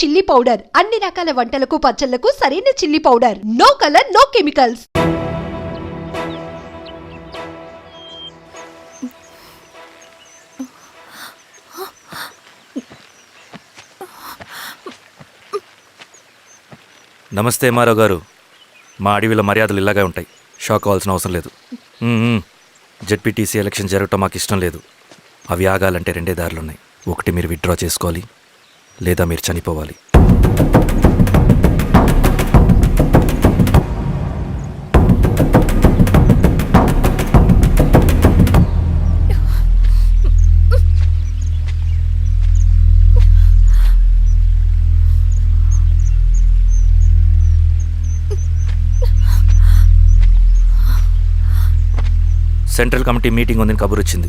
Chilli powder అన్ని రకాల వంటలకు పచ్చళ్లకు సరైన chilli powder. No colour, no chemicals. నమస్తే మారావు గారు. మా అడవిలో మర్యాదలు ఇలాగే ఉంటాయి. షాక్ అవ్వాల్సిన అవసరం లేదు. జెడ్పీటీసీ ఎలక్షన్ జరగటం మాకు ఇష్టం లేదు. అవి ఆగాలంటే రెండే దారులున్నాయి. ఒకటి మీరు విత్డ్రా చేసుకోవాలి, లేదా మీరు చనిపోవాలి. సెంట్రల్ కమిటీ మీటింగ్ ఉందని కబురు వచ్చింది.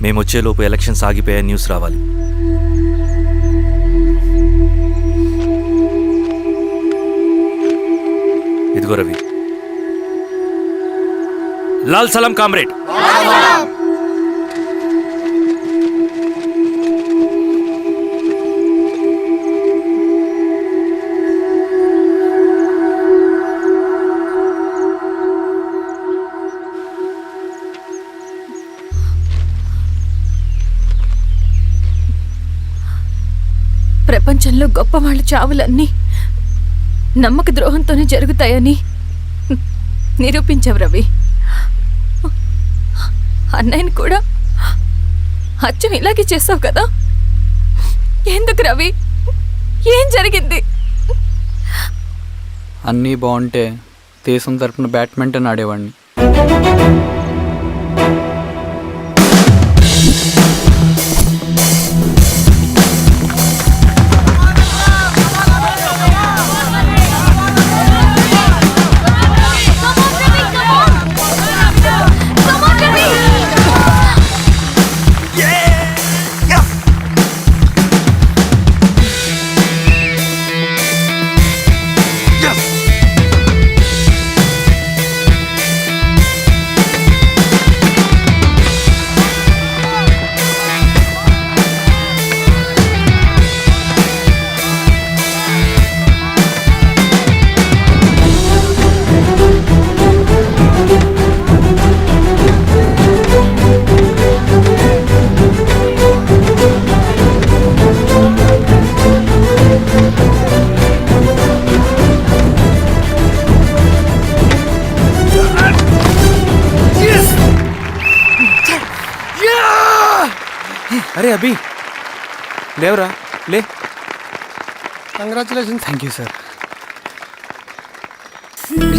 మేము వచ్చేలోపు ఎలక్షన్స్ ఆగిపోయే న్యూస్ రావాలి. ఇదిగో రవి. లాల్ సలాం కామ్రేడ్. ప్రపంచంలో గొప్ప వాళ్ళ చావులన్నీ నమ్మక ద్రోహంతోనే జరుగుతాయని నిరూపించావు రవి. అన్నయ్యని కూడా అచ్చం ఇలాగే చేస్తావు కదా? ఎందుకు రవి? ఏం జరిగింది? అన్నీ బాగుంటే దేశం తరపున బ్యాడ్మింటన్ ఆడేవాడిని. అరే అభి, లేవరా, లే. Congratulation. Thank you sir.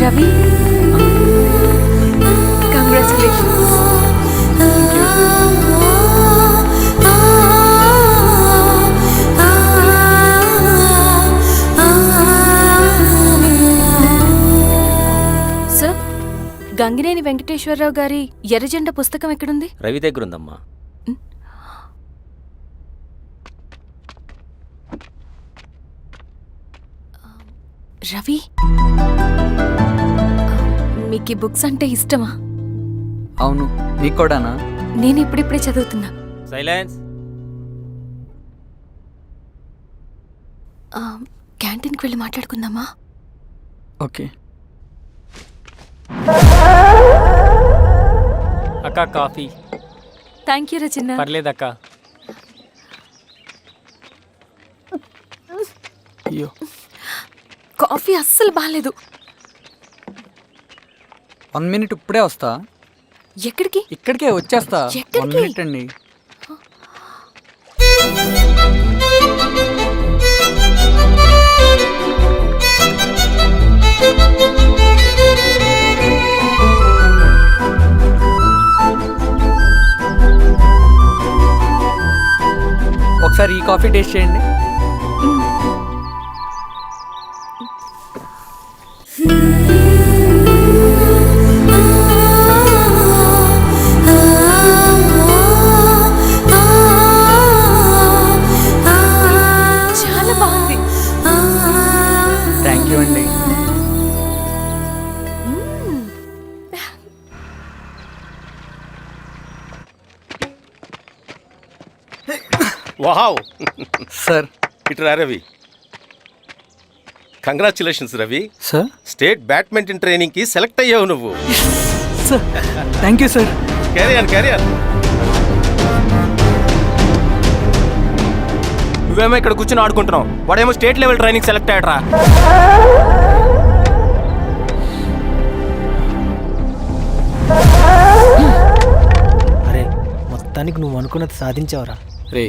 Ravi, congratulations. Sir, Gangineni Venkateswararao గారి ఎర్రజెండా పుస్తకం ఎక్కడుంది? రవి దగ్గరుందమ్మా. రవి, మీకు ఈ బుక్స్ అంటే ఇష్టమా? అవును, నీకు కూడానా? నేను ఇప్పుడిప్పుడే చదువుతున్నా. సైలెన్స్. క్యాంటీన్కి వెళ్ళి మాట్లాడుకుందామా? ఓకే. అక్క కాఫీ. థ్యాంక్ యూ రచన. పర్లేదక్క. అయ్యో, కాఫీ అస్సలు బాగాలేదు. 1 minute ఇప్పుడే వస్తా. ఎక్కడికి? ఇక్కడికే వచ్చేస్తా. ఎక్కడికి? 1 minute అండి. ఒకసారి ఈ కాఫీ టేస్ట్ చేయండి. చాలా బాగుంది. థ్యాంక్ యూ అండి. వావ్. సార్, ఇటు రా Ravi. Congratulations Ravi, sir state badminton ట్రైనింగ్కి సెలెక్ట్ అయ్యావు నువ్వు. Sir thank you sir. Carrier నువ్వేమో ఇక్కడ కూర్చొని ఆడుకుంటున్నావు, వాడేమో స్టేట్ లెవెల్ ట్రైనింగ్ సెలెక్ట్ అయ్యాడ్రా. అరే మొత్తానికి నువ్వు అనుకున్నది సాధించావురా. రే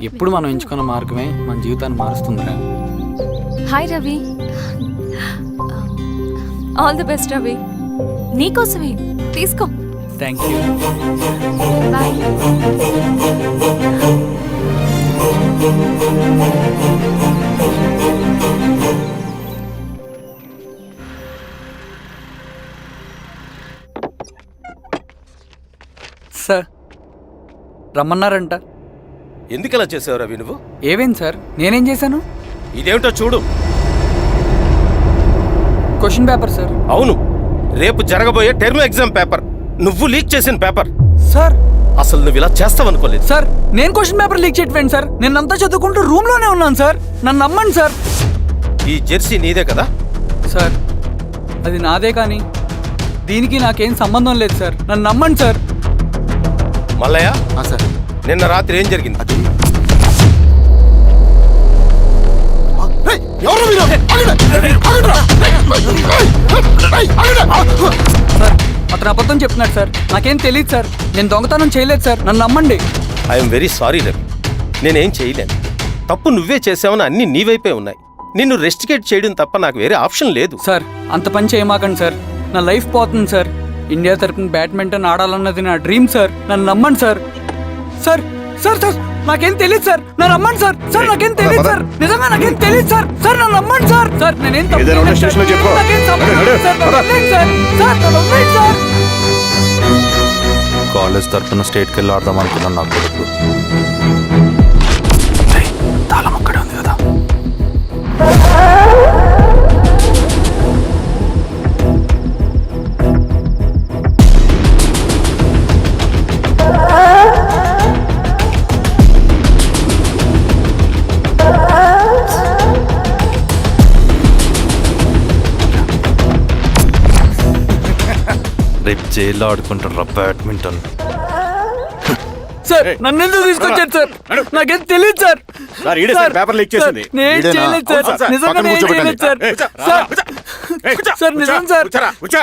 ఎప్పుడు మనం ఎంచుకున్న మార్గమే మన జీవితాన్ని మారుస్తుందిరా. Hi Ravi. All the best Ravi. నీకోసమే తీసుకో. Thank you. బాయ్. సార్ రమ్మన్నారంట. ఎందుకు అలా చేసావు రవి నువ్వు? ఏవేంటి సార్, నేనేం చేశాను? ఇదేమిటో చూడు. Question paper sir. అవును, రేపు జరగబోయే టర్మ్ ఎగ్జామ్ పేపర్ నువ్వు లీక్ చేసిన పేపర్. సార్ అసలు నువ్వు ఇలా చేస్తావనుకోలేదు. సార్ నేను క్వశ్చన్ పేపర్ లీక్ చేయట్లేండి సార్. నేనంతా చదువుకుంటూ రూమ్లోనే ఉన్నాను సార్. నన్ను నమ్మండి సార్. ఈ జెర్సీ నీదే కదా? సార్ అది నాదే, కానీ దీనికి నాకేం సంబంధం లేదు సార్. నన్ను నమ్మండి సార్. మల్లయ్య, సార్ నిన్న రాత్రి ఏం జరిగింది? సార్ అతను అబద్ధం చెప్తున్నాడు సార్. నాకేం తెలియదు సార్. నేను దొంగతనం చేయలేదు సార్. నన్ను నమ్మండి. ఐఎమ్ వెరీ సారీ రవి, నేనేం చేయలేను. తప్పు నువ్వే చేసావని అన్ని నీ వైపే ఉన్నాయి. నిన్ను రెస్టికేట్ చేయడం తప్ప నాకు వేరే ఆప్షన్ లేదు. సార్ అంత పని చేయమాకండి సార్. నా లైఫ్ పోతుంది సార్. ఇండియా తరపున బ్యాడ్మింటన్ ఆడాలన్నది నా డ్రీమ్ సార్. నన్ను నమ్మండి సార్. సార్ సార్ సార్ నాకేం తెలియదు సార్. నన్ను నమ్మండి సార్. సార్ నాకేం తెలియదు సార్. నిజంగా నాకేం తెలియదు సార్. సార్ నన్ను నమ్మండి సార్. సార్ నేనేం తప్పు చేయలేదు సార్. నాకేం సంబంధం లేదు సార్. నన్ను వదిలేయండి సార్. సార్ నన్ను వదిలేయండి సార్. కాలేజ్ తరఫున స్టేట్కి వెళ్ళి ఆడదాం అనుకున్నాను. నా కొడుకు తాళం అక్కడే ఉంది కదా. రేపు జైల్లో ఆడుకుంటారా బ్యాడ్మింటన్? సార్ నన్ను ఎందుకు తీసుకొచ్చారు సార్? నాకేం తెలియదు సార్. పేపర్ లీక్ చేసింది. నేను చేయలేదు సార్. నిజంగా నేను చేయలేదు సార్. సార్ నిజం సార్.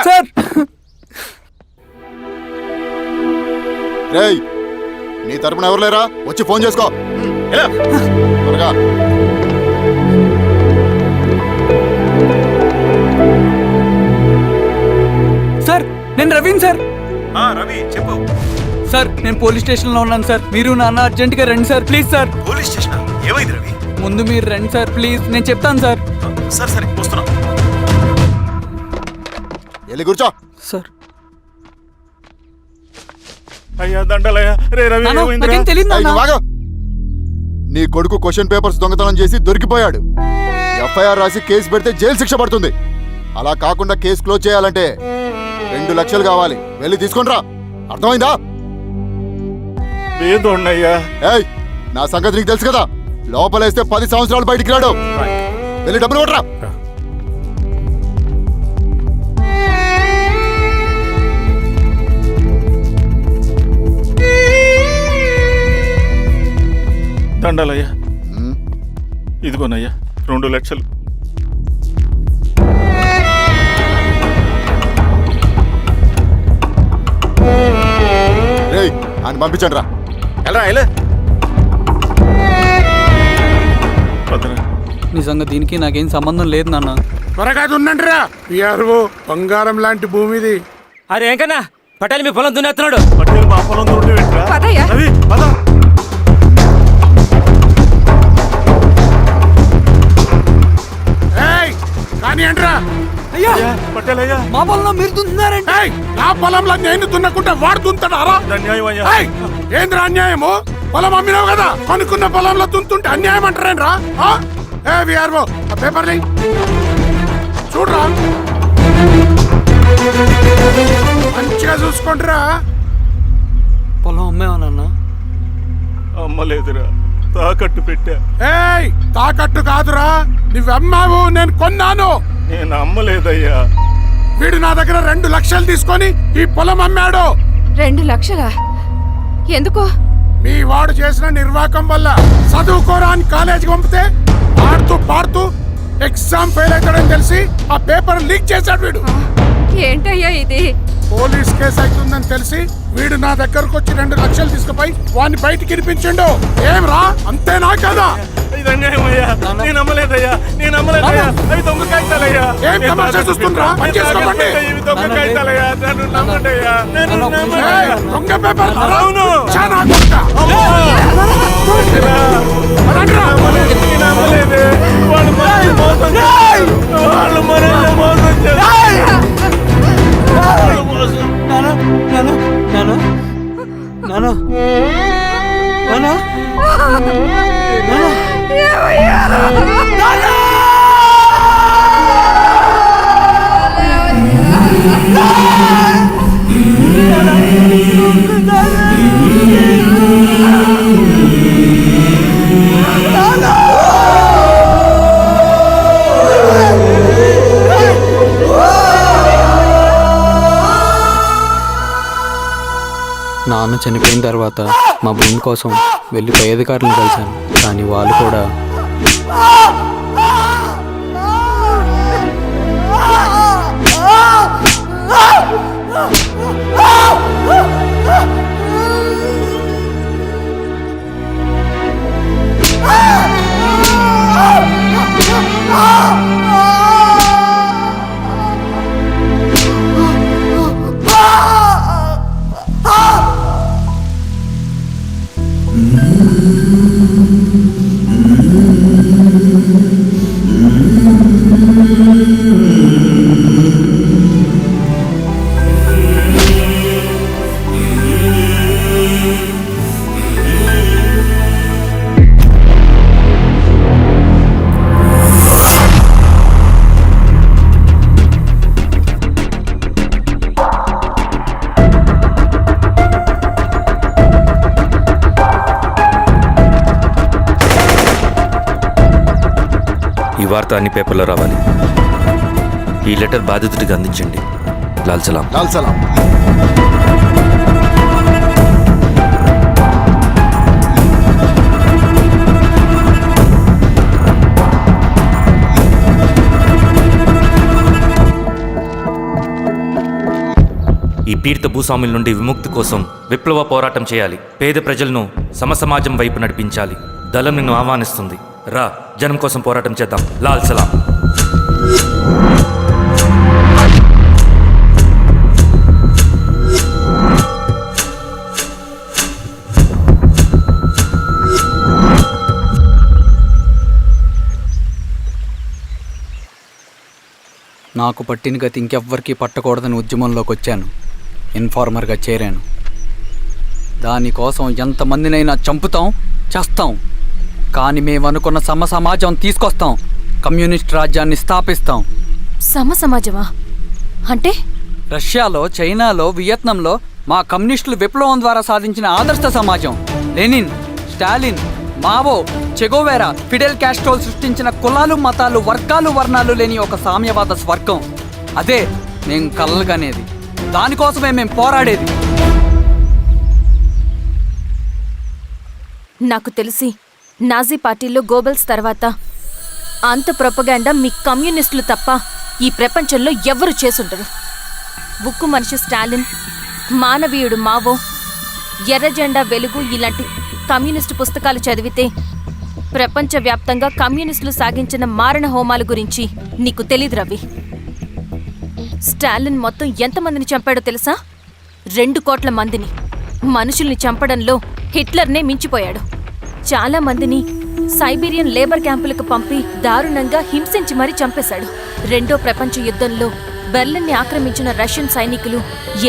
సార్ రేయ్, నీ తరపున ఎవరు లేరా? వచ్చి ఫోన్ చేసుకో త్వరగా. సార్ నేను రవీన్ సార్. రవి చెప్పు. సార్ నేను పోలీస్ స్టేషన్లో ఉన్నాను సార్. మీరు నాన్న అర్జెంటుగా రండి sir. Please sir. Police station ఏమైంది రవి? ముందు మీరు రండి సార్ ప్లీజ్. నేను చెప్తాను సార్. సరే సరే వస్తున్నా. వెళ్ళి కూర్చో. సార్ అయ్యా దండలయ్యా. రే రవి నాన్న, ఏమైందిరా? నాకేం తెలియదు ఏయ్, నాన్న. నువ్వు ఆగు. నీ కొడుకు క్వశ్చన్ పేపర్స్ దొంగతనం చేసి దొరికిపోయాడు. ఎఫ్ఐఆర్ రాసి కేసు పెడితే జైలు శిక్ష పడుతుంది. అలా కాకుండా కేసు క్లోజ్ చేయాలంటే 2 లక్షలు కావాలి. వెళ్ళి తీసుకొనిరా. అర్థమైందా? ఏదో ఉన్నాయ్యా. ఏయ్, నా సంగతి నీకు తెలుసు కదా. లోపలేస్తే 10 సంవత్సరాలు బయటికి రాడు. వెళ్ళి డబ్బులు కొట్టరా. దండలయ్యా. ఇదిగోనయ్యా 2 లక్షలు. రేయ్, ఆయన పంపించండి రా. ఎలా నిజంగా దీనికి నాకేం సంబంధం లేదు నాన్న. త్వరగా దున్నండిరా. పిఆర్ఓ బంగారం లాంటి భూమిది. అరే ఏంకన్నా పటేల్ మీ పొలం దున్నేస్తున్నాడు. పటేల్ మా పొలం పదయ్యా. రవి పద. కానీ అంటరా అయ్యా పటేల్ అయ్యా. మా పొలంలో మీరు దున్నారంటే నా పొలంలో నేను దున్నకుంటే వాడు దున్నుతాడారా? అన్యాయం అయ్యా. ఏంద్రా అన్యాయము? పొలం అమ్మినావు కదా, కొనుక్కున్న పొలంలో దున్నుతుంటే అన్యాయం అంటారేంట్రా? ఏ విఆర్ఓ ఆ పేపర్ లే చూడరా. మంచిగా చూసుకోండిరా. పొలం అమ్మేవా నాన్న? అమ్మలేదురా. తాకట్టు పెట్టా. ఏయ్ తాకట్టు కాదురా, నువ్వమ్మావు, నేను కొన్నాను. నేను అమ్మలేదయ్యా. వీడు నా దగ్గర 2 లక్షలు తీసుకొని ఈ పొలం అమ్మాడు. 2 లక్షలా? ఎందుకు? మీ వాడు చేసిన నిర్వాకం వల్ల చదువుకోరా అని కాలేజీకి పంపితే ఆడుతూ పాడుతూ ఎగ్జామ్ ఫెయిల్ అవుతాడని తెలిసి ఆ పేపర్ లీక్ చేశాడు వీడు. ఏంటయ్యా ఇది? పోలీస్ కేసు అవుతుందని తెలిసి వీడు నా దగ్గరకు వచ్చి 2 లక్షలు తీసుకుపోయి వాడిని బయటికి ఇరిపించిండు. ఏం రా, అంతేనా కదా? ఇది అన్యాయం అయ్యా. నేను అమ్మలేదయ్యా. అవి దొంగ కాగితాలయ్యా. ఏం తమాషా చూస్తుండ్రా? పని చేసుకోకండి. ఇవి దొంగ కాగితాలయ్యా. నన్ను నమ్మండయ్యా. ఏయ్, దొంగ పేపర్. అవును. చానా కొట్ట. పదండ్రా. నేను అమ్మలేదే. వాళ్ళు మనల్ని మోసం చేశారు. వాళ్ళు మనల్ని మోసం చేశారు. నాన్న చనిపోయిన తర్వాత మా భూమి కోసం వెళ్ళి పై అధికారులను కలిశాను, కానీ వాళ్ళు కూడా ఈ వార్త అన్ని పేపర్లో రావాలి. ఈ లెటర్ బాధితుడికి అందించండి. లాల్ సలాం. లాల్ సలాం. ఈ పీడిత భూస్వాముల నుండి విముక్తి కోసం విప్లవ పోరాటం చేయాలి. పేద ప్రజలను సమసమాజం వైపు నడిపించాలి. దళం నిన్ను ఆహ్వానిస్తుంది. రా, జనం కోసం పోరాటం చేద్దాం. లాల్ సలాం. నాకు పట్టిన గతి ఇంకెవ్వరికీ పట్టకూడదని ఉద్యమంలోకి వచ్చాను. ఇన్ఫార్మర్గా చేరాను. దానికోసం ఎంతమందినైనా చంపుతాం, చేస్తాం. కానీ మేమనుకున్న సమాజం తీసుకొస్తాం. కమ్యూనిస్ట్ రాజ్యాన్ని స్థాపిస్తాం. సమాజమా అంటే? రష్యాలో, చైనాలో, వియత్నంలో మా కమ్యూనిస్టులు విప్లవం ద్వారా సాధించిన ఆదర్శ సమాజం. Lenin, Stalin, Mao, Che Guevara, Fidel కాస్ట్రోల్ సృష్టించిన కులాలు, మతాలు, వర్గాలు, వర్ణాలు లేని ఒక సామ్యవాద స్వర్గం. అదే మేము కలలుగనేది. దానికోసమే మేము పోరాడేది. నాకు తెలిసి నాజీ పార్టీలో గోబెల్స్ తర్వాత అంత ప్రొపగాండా మీ కమ్యూనిస్టులు తప్ప ఈ ప్రపంచంలో ఎవ్వరూ చేసుండరు. ఉక్కు మనిషి స్టాలిన్, మానవీయుడు మావో, ఎర్ర జెండా వెలుగు ఇలాంటి కమ్యూనిస్టు పుస్తకాలు చదివితే ప్రపంచవ్యాప్తంగా కమ్యూనిస్టులు సాగించిన మారణ హోమాల గురించి నీకు తెలీదు రవి. స్టాలిన్ మొత్తం ఎంతమందిని చంపాడో తెలుసా? 2 కోట్ల మందిని. మనుషుల్ని చంపడంలో హిట్లర్నే మించిపోయాడు. చాలా మందిని సైబీరియన్ లేబర్ క్యాంపులకు పంపి దారుణంగా హింసించి మరీ చంపేశాడు. 2వ ప్రపంచ యుద్ధంలో బెర్లిన్ని ఆక్రమించిన రష్యన్ సైనికులు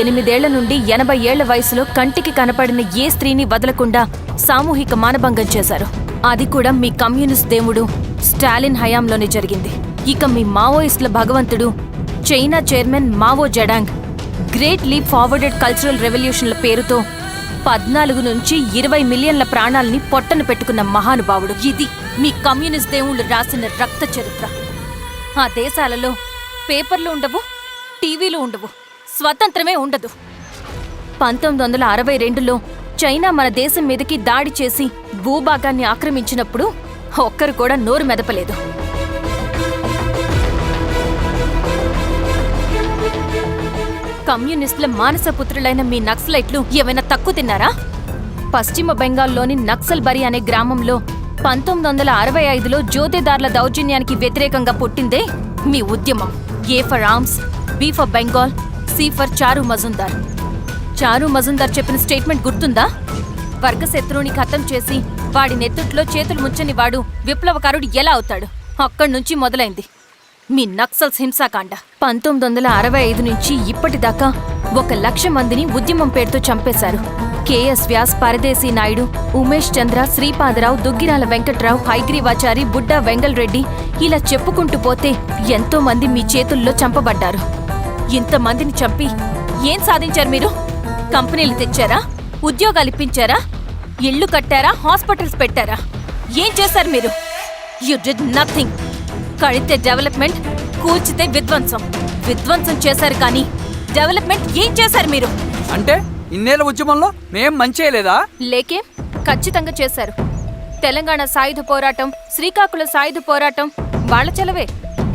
8 ఏళ్ల నుండి 80 ఏళ్ల వయసులో కంటికి కనపడిన ఏ స్త్రీని వదలకుండా సామూహిక మానభంగం చేశారు. అది కూడా మీ కమ్యూనిస్ట్ దేవుడు స్టాలిన్ హయాంలోనే జరిగింది. ఇక మీ మావోయిస్టుల భగవంతుడు China chairman Mao Zedong great leap forwarded cultural రెవల్యూషన్ల పేరుతో 14 నుంచి 20 మిలియన్ల ప్రాణాల్ని పొట్టన పెట్టుకున్న మహానుభావుడు. ఇది మీ కమ్యూనిస్ట్ దేవుళ్ళు రాసిన రక్త చరిత్ర. ఆ దేశాలలో పేపర్లు ఉండవు, టీవీలు ఉండవు, స్వతంత్రమే ఉండదు. 1962లో చైనా మన దేశం మీదకి దాడి చేసి భూభాగాన్ని ఆక్రమించినప్పుడు ఒక్కరు కూడా నోరు మెదపలేదు. కమ్యూనిస్టుల మానసపుత్రులైన మీ నక్సలైట్లు ఏమైనా తక్కువ తిన్నారా? పశ్చిమ బెంగాల్లోని నక్సల్బరి అనే గ్రామంలో 1965లో జోతేదార్ల దౌర్జన్యానికి వ్యతిరేకంగా పుట్టిందే మీ ఉద్యమం. A for arms, B for Bengal, C for Charu Majumdar. చారు మజుందార్ చెప్పిన స్టేట్మెంట్ గుర్తుందా? వర్గశత్రువుని ఖతం చేసి వాడి నెత్తుట్లో చేతులు ముంచని వాడు విప్లవకారుడు ఎలా అవుతాడు? అక్కడి నుంచి మొదలైంది మీ నక్సల్స్ హింసాకాండ. 1965 నుంచి ఇప్పటిదాకా 1,00,000 మందిని ఉద్యమం పేరుతో చంపేశారు. కేఎస్ వ్యాస్, పరదేశీ నాయుడు, ఉమేష్ చంద్ర, శ్రీపాదరావు, దుగ్గిరాల వెంకట్రావు, హైగ్రీవాచారి, బుడ్డా వెంగల్ రెడ్డి, ఇలా చెప్పుకుంటూ పోతే ఎంతో మంది మీ చేతుల్లో చంపబడ్డారు. ఇంతమందిని చంపి ఏం సాధించారు మీరు? కంపెనీలు తెచ్చారా? ఉద్యోగాలు ఇప్పించారా? ఇళ్లు కట్టారా? హాస్పిటల్స్ పెట్టారా? ఏం చేశారు మీరు? You did nothing. కడితే డెవలప్మెంట్, కూల్చితే విధ్వంసం. విధ్వంసం చేశారు కానీ డెవలప్మెంట్ ఏం చేశారు మీరు? అంటే ఇన్నేళ్ల ఉద్యమంలో మేం మంచి చేయలేదా? లేకే, ఖచ్చితంగా చేశారు. తెలంగాణ సాయుధ పోరాటం, శ్రీకాకుళం సాయుధ పోరాటం వాళ్ళ చలవే.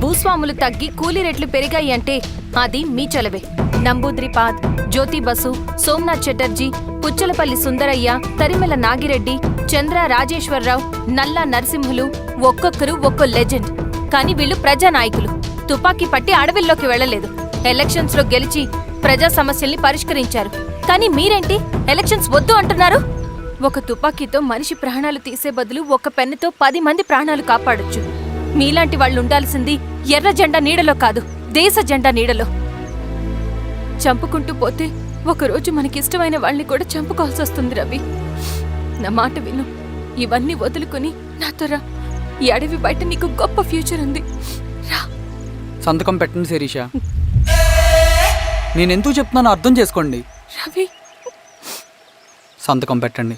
భూస్వాములు తగ్గి కూలీ రేట్లు పెరిగాయి అంటే అది మీ చలవే. నంబూద్రిపాద్, జ్యోతి బసు, సోమనాథ్ చటర్జీ, పుచ్చలపల్లి సుందరయ్య, తరిమెల నాగిరెడ్డి, చంద్ర రాజేశ్వరరావు, నల్లా నరసింహులు ఒక్కొక్కరు ఒక్కో లెజెండ్. కానీ వీళ్ళు ప్రజానాయకులు. తుపాకీ పట్టి అడవిల్లోకి వెళ్లలేదు. ఎలక్షన్స్ లో గెలిచి ప్రజా సమస్యల్ని పరిష్కరించారు. కానీ మీరేంటి ఎలక్షన్స్ వద్దు అంటున్నారు? ఒక తుపాకీతో మనిషి ప్రాణాలు తీసే బదులు ఒక పెన్నుతో 10 మంది ప్రాణాలు కాపాడొచ్చు. మీలాంటి వాళ్ళు ఉండాల్సింది ఎర్ర జెండా నీడలో కాదు, దేశ జెండా నీడలో. చంపుకుంటూ పోతే ఒకరోజు మనకిష్టమైన వాళ్ళని కూడా చంపుకోవాల్సి వస్తుంది రవి. నా మాట విను. ఇవన్నీ వదులుకుని నాతో రా. ఈ అడవి బయట నీకు గొప్ప ఫ్యూచర్ ఉంది. రా. సంతకం పెట్టండి శిరీష. నేనెందుకు చెప్తున్నానో అర్థం చేసుకోండి. రవి, సంతకం పెట్టండి.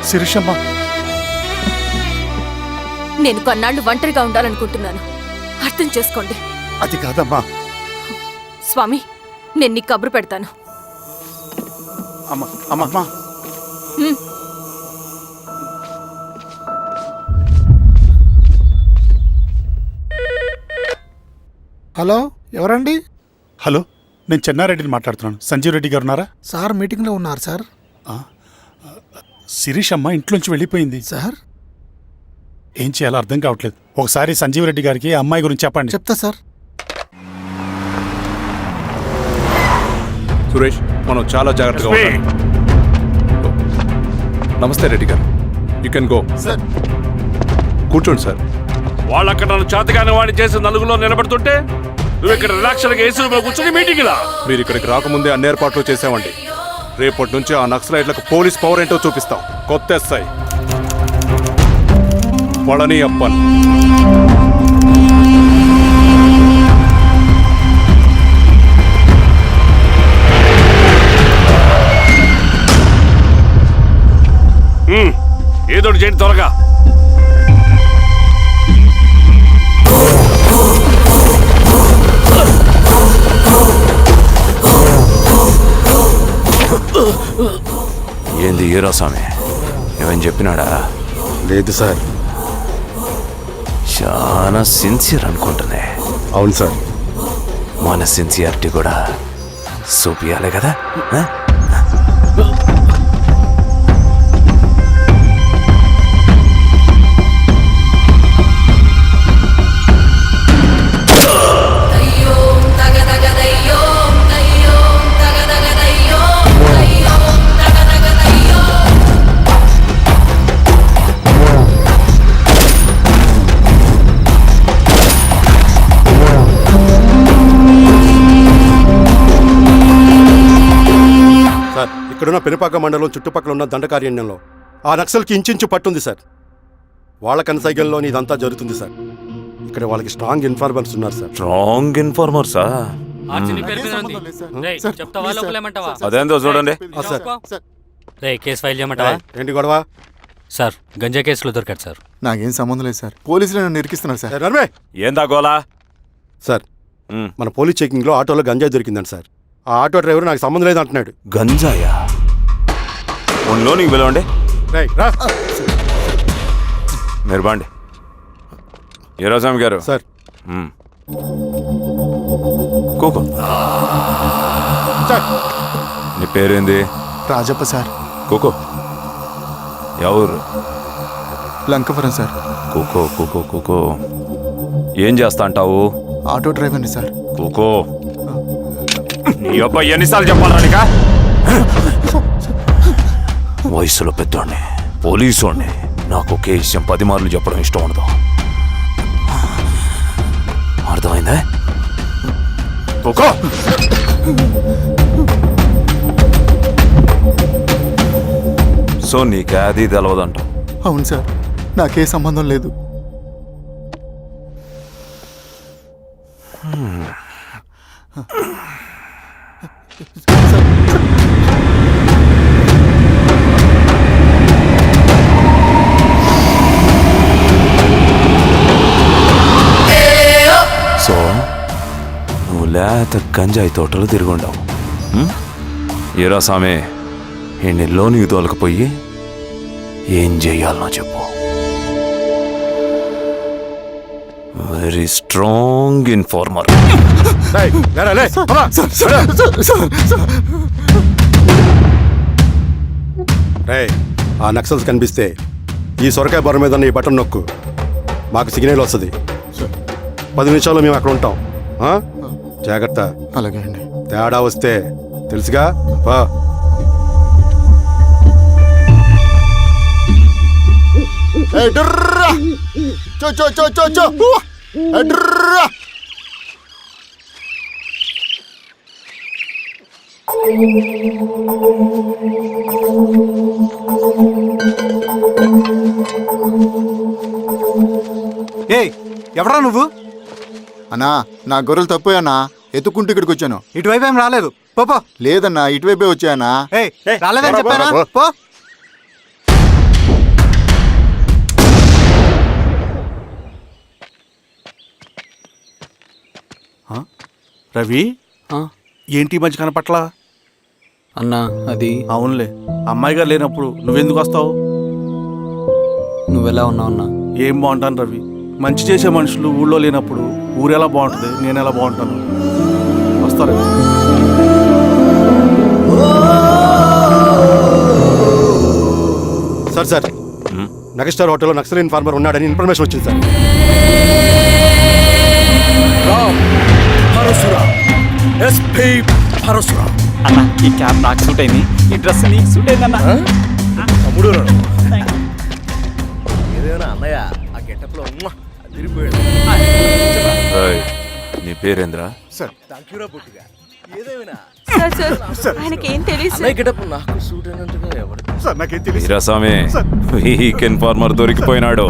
శిరీషమ్మ, నేను కొన్నాళ్ళు ఒంటరిగా ఉండాలనుకుంటున్నాను. అర్థం చేసుకోండి. అది కాదమ్మా. స్వామి, నేను నీకు కబురు పెడతాను. అమ్మా, హలో, ఎవరండి? హలో, నేను చెన్నారెడ్డిని మాట్లాడుతున్నాను. సంజీవ్ రెడ్డి గారు ఉన్నారా? సార్ మీటింగ్లో ఉన్నారు సార్. శిరీషమ్మ ఇంట్లోంచి వెళ్ళిపోయింది సార్, ఏం చేయాలో అర్థం కావట్లేదు. ఒకసారి సంజీవ్ రెడ్డి గారికి అమ్మాయి గురించి చెప్పండి. చెప్తా సార్. సురేష్, మనం చాలా జాగ్రత్తగా ఉండాలి. నమస్తే రెడ్డి గారు, యూ కెన్ గో. సార్, కూర్చోండి సార్. వాళ్ళక్కడ నన్ను చేతగానే వాడిని చేసి నలుగులో నిలబడుతుంటే నువ్వు ఇక్కడ రిలాక్స్గా ఏసీలో కూర్చొని మీటింగ్ లా. మీరు ఇక్కడికి రాకముందే అన్ని ఏర్పాట్లు చేసామండి. రేపటి నుంచి ఆ నక్సలైట్లకు పోలీస్ పవర్ ఏంటో చూపిస్తాం. కొత్త ఎస్ఐ పళని అప్పన్. ఏదోటి చేయండి త్వరగా. ఏంది ఏరా స్వామి? ఏమని చెప్పినాడా? లేదు సార్. చాలా సిన్సియర్ అనుకుంటున్నా. అవును సార్. మన సిన్సియారిటీ కూడా చూపియాలి కదా. ఇక్కడున్న పెనుపాక మండలం చుట్టుపక్కల ఉన్న దండకారణ్యంలో ఆ నక్సల్కి ఇంచుంచు పట్టుంది సార్. వాళ్ళ కనసైగల్లో ఇదంతా జరుగుతుంది సార్. ఇక్కడ వాళ్ళకి స్ట్రాంగ్ ఇన్ఫార్మర్స్ ఉన్నారు సార్. స్ట్రాంగ్ ఇన్ఫార్మర్సా? అదేందో చూడండి. కేసు ఫైల్ చేయమంటావా? ఏంటి గొడవ సార్? గంజా కేసులో దొరికాడు సార్. నాకేం సంబంధం లేదు సార్. పోలీసులు నన్ను ఇరికిస్తున్నారు సార్. ఏందా గోలా? సార్, మన పోలీస్ చెకింగ్లో ఆటోలో గంజాయి దొరికిందండి సార్. ఆ ఆటో డ్రైవర్ నాకు సంబంధం లేదు అంటున్నాడు. గంజాయా? ఒంట్లో నీకు పిలవండి. మీరు బాండి. ఈరోజామి గారు సార్. కూకో. నీ పేరేంది? రాజప్ప సార్. కూకో. ఎవరు? లంకపురం సార్. కూకో కూకో కూకో. ఏం చేస్తా అంటావు? ఆటో డ్రైవర్ని సార్. కూకో. నీ అబ్బాయి ఎన్నిసార్లు చెప్పాలా నీకా? వయసులో పెద్దోడిని, పోలీసోడిని, నాకు ఒకే విషయం 10 మార్లు చెప్పడం ఇష్టం ఉండదు. అర్థమైందా? కూకో. సో నీకే అది తెలవదంట? అవును సార్, నాకే సంబంధం లేదు. సో నువ్వు లేత గంజాయి తోటలు తిరుగుండావు. ఏరా సామే, ఈ నెలలో నీకు తోలకపోయి ఏం చెయ్యాలనో చెప్పు. Very strong informer. ఆ నక్సల్స్ కనిపిస్తే ఈ సొరకాయ బొర మీద ఈ బటన్ నొక్కు, మాకు సిగ్నల్ వస్తుంది. 10 నిమిషాల్లో మేము అక్కడ ఉంటాం. జాగ్రత్త. అలాగే అండి. తేడా వస్తే తెలుసుగా. పా. ఎవరా నువ్వు? అన్నా, నా గొర్రెలు తప్పోయన్నా, ఎత్తుకుంటూ ఇక్కడికి వచ్చాను. ఇటువైపు ఏం రాలేదు. పో. లేదన్నా, ఇటువైపే వచ్చాయన్నా. రాలేదని చెప్పానా? పో. రవి, ఏంటి మంచి కనపట్ల? అన్నా అది అవునులే, అమ్మాయి గారు లేనప్పుడు నువ్వెందుకు వస్తావు? నువ్వెలా ఉన్నావు అన్నా? ఏం బాగుంటాను రవి, మంచి చేసే మనుషులు ఊళ్ళో లేనప్పుడు ఊరు ఎలా బాగుంటుంది, నేను ఎలా బాగుంటాను? వస్తారు. సార్ సార్, నగస్టార్ హోటల్లో నక్సల్ ఇన్ఫార్మర్ ఉన్నాడని ఇన్ఫర్మేషన్ వచ్చింది సార్. అన్న, ఈ క్యాబ్ నాకు సూట్ అయింది, ఈ డ్రెస్ నీకు సూట్ అయిందన్నా. తమ్ముడు నీ పేరేంద్రా? వీక్ ఇన్ఫార్మర్ దొరికిపోయినాడు.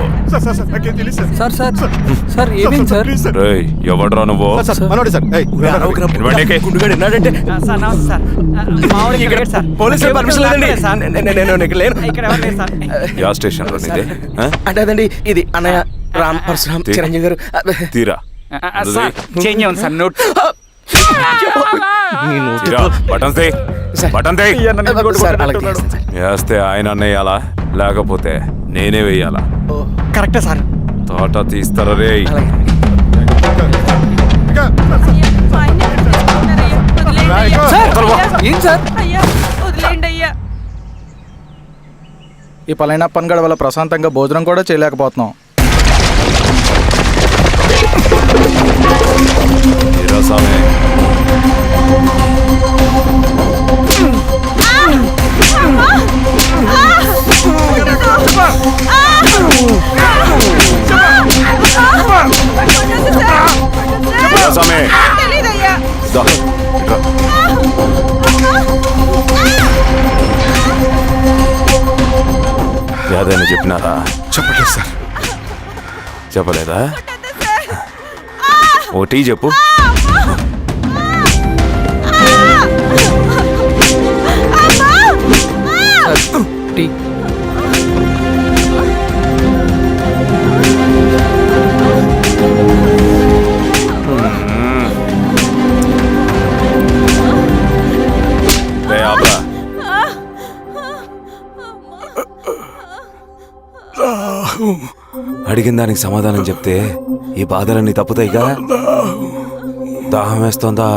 సార్ ఏమేం సార్? ఎవడ్రా నువ్వు? యా స్టేషన్ లో అంటే అదండి ఇది అన్నయ్య రామ్ పరశురామ్ చిరంజీవి గారు. తీరా చేంజ్ అవ్వండి sir. Note buttons button they. Sir అలాగే తీస్తాను సార్. వేస్తే ఆయన అన్నయ్యాలా లేకపోతే నేనే వెయ్యాలా? కరెక్టే సార్. తోట తీస్తారా రే? అలాగే. సార్ ఏం సార్? ఈ పలైన పనిగడ వల్ల ప్రశాంతంగా భోజనం కూడా చేయలేకపోతున్నాం. ఇరా స్వామి. ఇరా స్వామి. దా, ఇట్రా. ఏదైనా చెప్పినారా? చెప్పలేదు సార్. చెప్పలేదా? ఓ టీ చెప్పు. టీ. రే ఆపరా. అడిగిన దానికి సమాధానం చెప్తే ఈ బాధలన్నీ తప్పుతాయిగా. దాహం వేస్తోందా?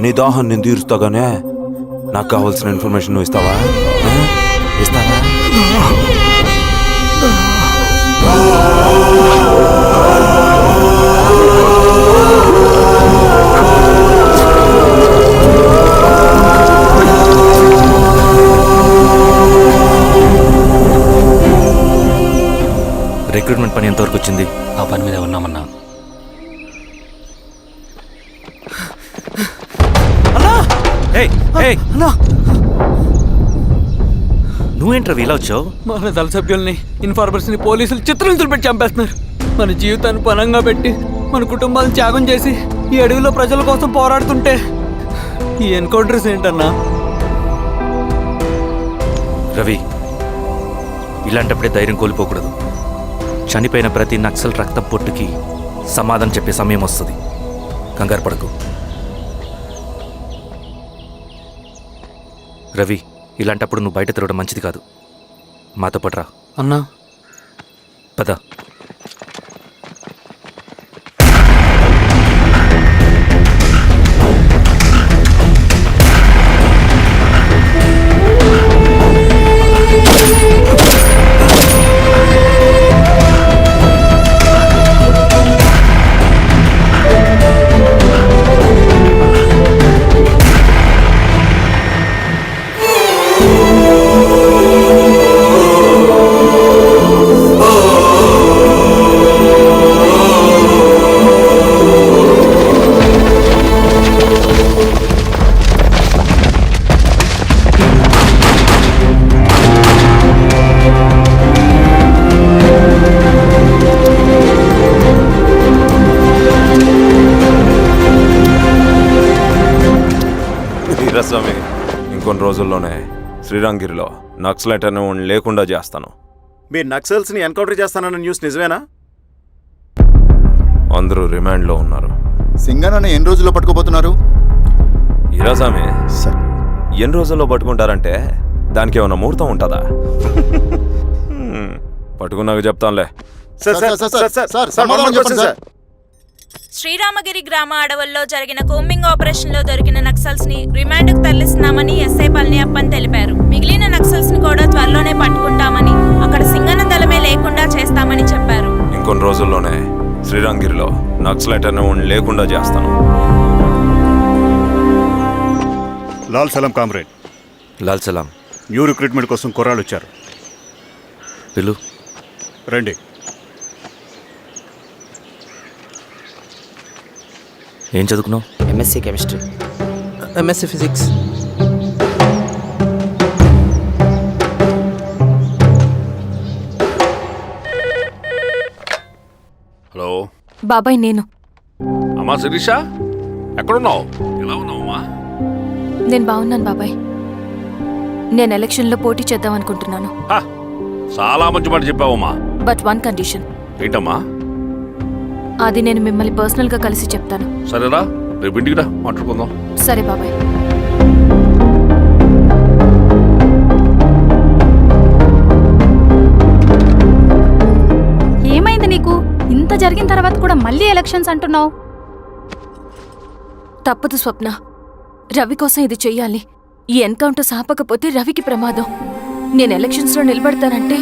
నీ దాహం నేను తీరుస్తాగానే నాకు కావాల్సిన ఇన్ఫర్మేషన్ నువ్వు ఇస్తావా? ఇస్తావా? రిక్రూట్మెంట్ పని ఎంతవరకు వచ్చింది? ఆ పని మీద ఉన్నామన్నా. నువ్వేంట్రా ఇలా వచ్చావు? మన దళ సభ్యుల్ని ఇన్ఫార్మర్స్ ని పోలీసులు చిత్రహింసలు పెట్టి చంపేస్తున్నారు. మన జీవితాన్ని పనంగా పెట్టి మన కుటుంబాలను త్యాగం చేసి ఈ అడవిలో ప్రజల కోసం పోరాడుతుంటే ఈ ఎన్కౌంటర్స్ ఏంటన్నా? రవి, ఇలాంటప్పుడే ధైర్యం కోల్పోకూడదు. చనిపోయిన ప్రతి నక్సల్ రక్తం పొట్టుకి సమాధానం చెప్పే సమయం వస్తుంది. కంగారు పడకు రవి. ఇలాంటప్పుడు నువ్వు బయట తిరగడం మంచిది కాదు. మాతో పాటు రా. అన్నా పద. స్వామి, ఇంకొన్ని రోజుల్లోనే శ్రీరంగిరిలో నక్సలైట్ అనే వాడిని లేకుండా చేస్తాను. మీరు నక్సల్స్ని ఎన్కౌంటర్ చేస్తానన్న న్యూస్ నిజమేనా? అందరూ రిమాండ్లో ఉన్నారు. సింగనని ఎన్ని రోజుల్లో పట్టుకోబోతున్నారు? ఈరోజామి ఎన్ని రోజుల్లో పట్టుకుంటారంటే దానికి ఏమైనా ముహూర్తం ఉంటుందా? పట్టుకున్నాక చెప్తానులే. శ్రీరామగిరి గ్రామ అడవుల్లో జరిగిన కోంబింగ్ ఆపరేషన్ లో దొరికిన నక్సల్స్ ని రిమాండ్ కు తరలిస్తున్నామని ఎస్ఐ పళనియప్పన్ తెలిపారు. మిగిలిన నక్సల్స్ ని కూడా త్వరలోనే పట్టుకుంటామని, అక్కడ సింగన దళమే లేకుండా చేస్తామని చెప్పారు. ఇంకొన్ని రోజుల్లోనే శ్రీరంగిరిలో నక్సలైట్ అనే వాడిని లేకుండా చేస్తాను. లాల్ సలాం కామ్రేడ్. లాల్ సలాం. న్యూ రిక్రూట్మెంట్ కోసం కుర్రాళ్ళు వచ్చారు. పిలు. రండి. ఏం చదువుకున్నావు? MSc chemistry. MSc physics. Hello బాబాయ్, నేను. అమ్మా శిరీష, ఎక్కడున్నావు? ఎలా ఉన్నావు అమ్మా? నేను బాగున్నాను బాబాయ్. నేను ఎలక్షన్లో పోటీ చేద్దాం అనుకుంటున్నాను. చాలా మంచి మాట చెప్పావమ్మా. But one condition. ఏంటమ్మా? అది నేను మిమ్మల్ని పర్సనల్గా కలిసి చెప్తాను. సరేరా, రేపు ఇంటికి రా, మాట్లాడుకుందాం. సరే బాబాయ్. జరిగిన తర్వాత కూడా మళ్ళీ ఎలక్షన్స్ అంటున్నావు? తప్పదు స్వప్న, రవి కోసం ఇది చెయ్యాలి. ఈ ఎన్కౌంటర్స్ ఆపకపోతే రవికి ప్రమాదం. నేను ఎలక్షన్స్లో నిలబడతానంటే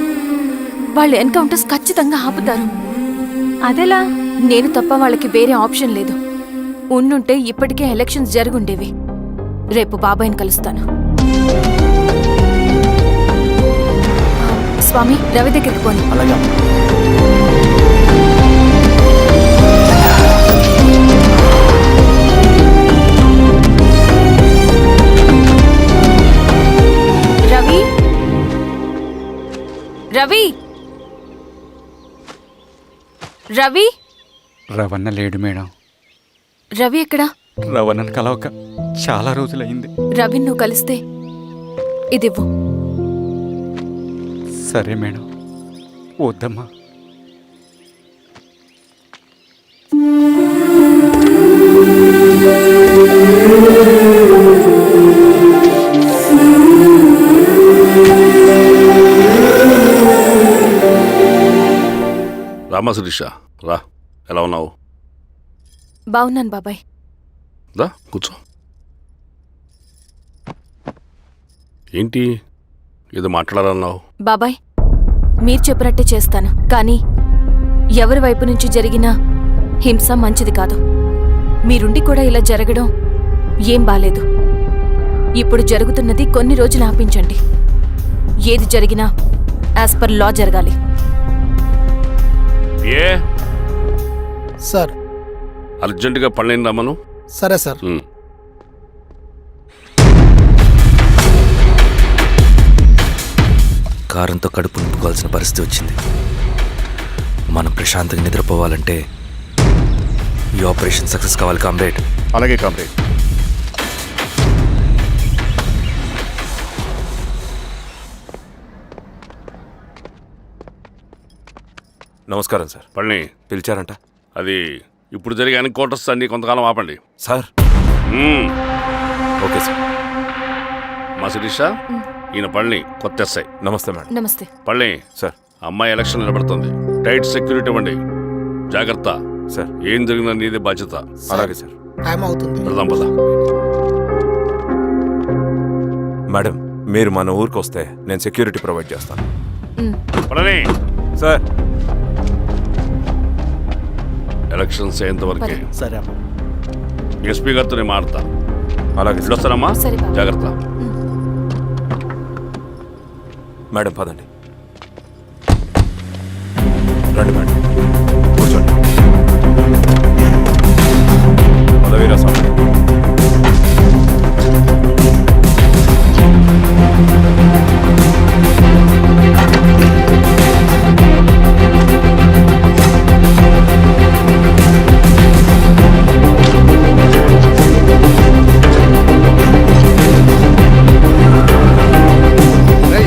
వాళ్ళు ఎన్కౌంటర్స్ ఖచ్చితంగా ఆపుతారు. అదెలా? నేను తప్ప వాళ్ళకి వేరే ఆప్షన్ లేదు. ఉండుంటే ఇప్పటికే ఎలక్షన్స్ జరుగుండేవి. రేపు బాబాయ్ని కలుస్తాను. స్వామి, రవి దగ్గరికి పోని. అలాగే. రవి, రవి, రవి. రవణ లేడు మేడం. రవి ఎక్కడా? రవణను కలవక చాలా రోజులైంది. రవి నువ్వు కలిస్తే ఇదివ్వు. సరే మేడం. వద్దమ్మా. రామా శిరీష, రా. ఎలా ఉన్నావు? బావున్నాను బాబాయ్. దా కూర్చో. ఏంటి ఏదో మాట్లాడాలన్నావు? బాబాయ్, మీరు చెప్పినట్టే చేస్తాను. కానీ ఎవరి వైపు నుంచి జరిగినా హింస మంచిది కాదు. మీరుండి కూడా ఇలా జరగడం ఏం బాలేదు. ఇప్పుడు జరుగుతున్నది కొన్ని రోజులు ఆపించండి. ఏది జరిగినా యాజ్ పర్ లా జరగాలి. ఏ సార్. అర్జెంటుగా పళ్ళని రమ్మను. సరే సార్. కారంతో కడుపు నింపుకోవాల్సిన పరిస్థితి వచ్చింది. మనం ప్రశాంతంగా నిద్రపోవాలంటే ఈ ఆపరేషన్ సక్సెస్ కావాలి కామ్రేడ్. అలాగే కామ్రేడ్. నమస్కారం సార్. పళ్ళని పిలిచారంట? అది ఇప్పుడు జరిగే ఎన్కౌంటర్స్ అన్ని కొంతకాలం ఆపండి సార్. Okay sir. మా శిరీష, ఈయన పళ్ళని కొత్త ఎస్ఐ. నమస్తే మేడం. నమస్తే. పళ్ళని సార్. అమ్మాయి ఎలక్షన్ నిలబడుతుంది. టైట్ సెక్యూరిటీ ఇవ్వండి. జాగ్రత్త సార్. ఏం జరిగిందో నీదే బాధ్యత. అలాగే సార్. టైం అవుతుంది. వెళ్దాం పద. మేడం, మీరు మన ఊరికి వస్తే నేను సెక్యూరిటీ ప్రొవైడ్ చేస్తాను. పళ్ళని సార్. ఎలక్షన్స్ అయ్యేంతవరకే. సరే అమ్మా. ఎస్పీ గారితో నేను మాడతా. అలాగే సార్. వస్తానమ్మా. సరే బాబు. జాగ్రత్త. మేడం పదండి. రండి మేడం, కూర్చోండి. పదవీరా స్వామి.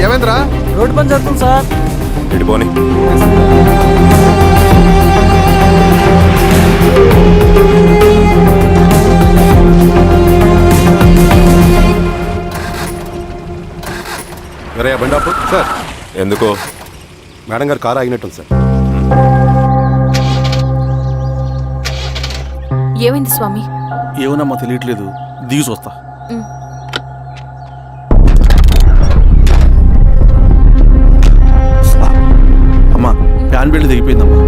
ఏమైందిరా? రోడ్డు పని జరుగుతుంది సార్. ఇటు పోనీ. అరే బండాపు సార్. ఎందుకో? మేడం గారు కారు ఆగినట్టుంది సార్. ఏమైంది స్వామి? ఏమోనమ్మా తెలియట్లేదు. దిగి చూస్తా. అమ్మా, ఫ్యాన్ బెల్ట్ దిగిపోయిందమ్మా.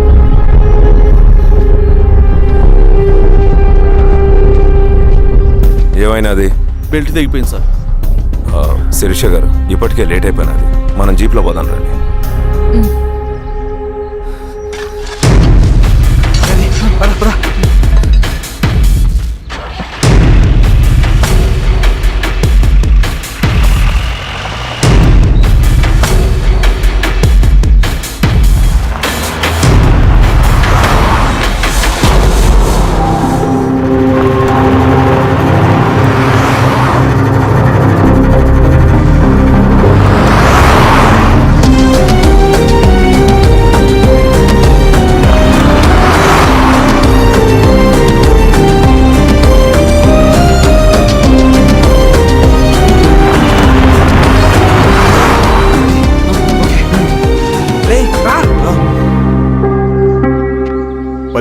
ఏమైనాది? బెల్ట్ తెగిపోయింది సార్. శిరీష గారు, ఇప్పటికే లేట్ అయిపోయినది. మనం జీప్లో పోదాం రండి.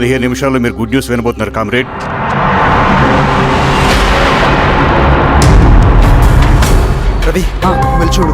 15 నిమిషాల్లో మీరు గుడ్ న్యూస్ వినబోతున్నారు కామ్రేడ్. రవి వెళ్ళి చూడు.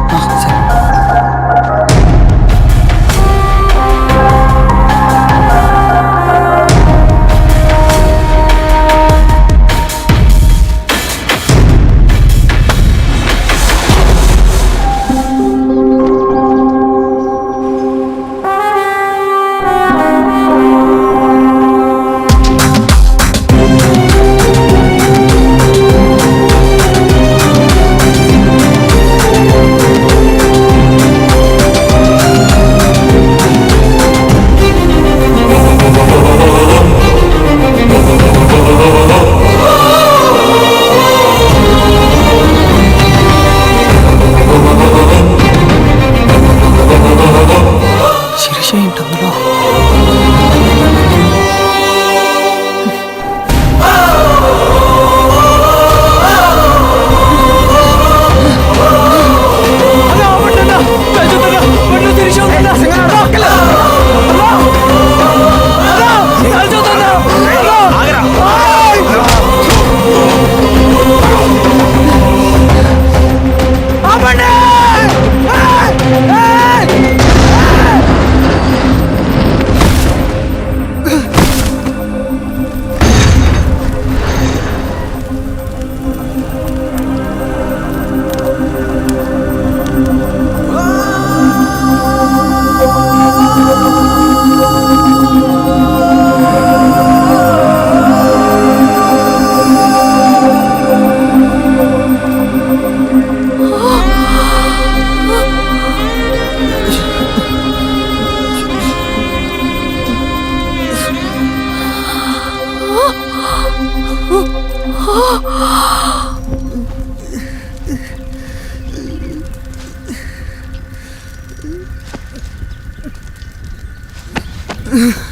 Ugh.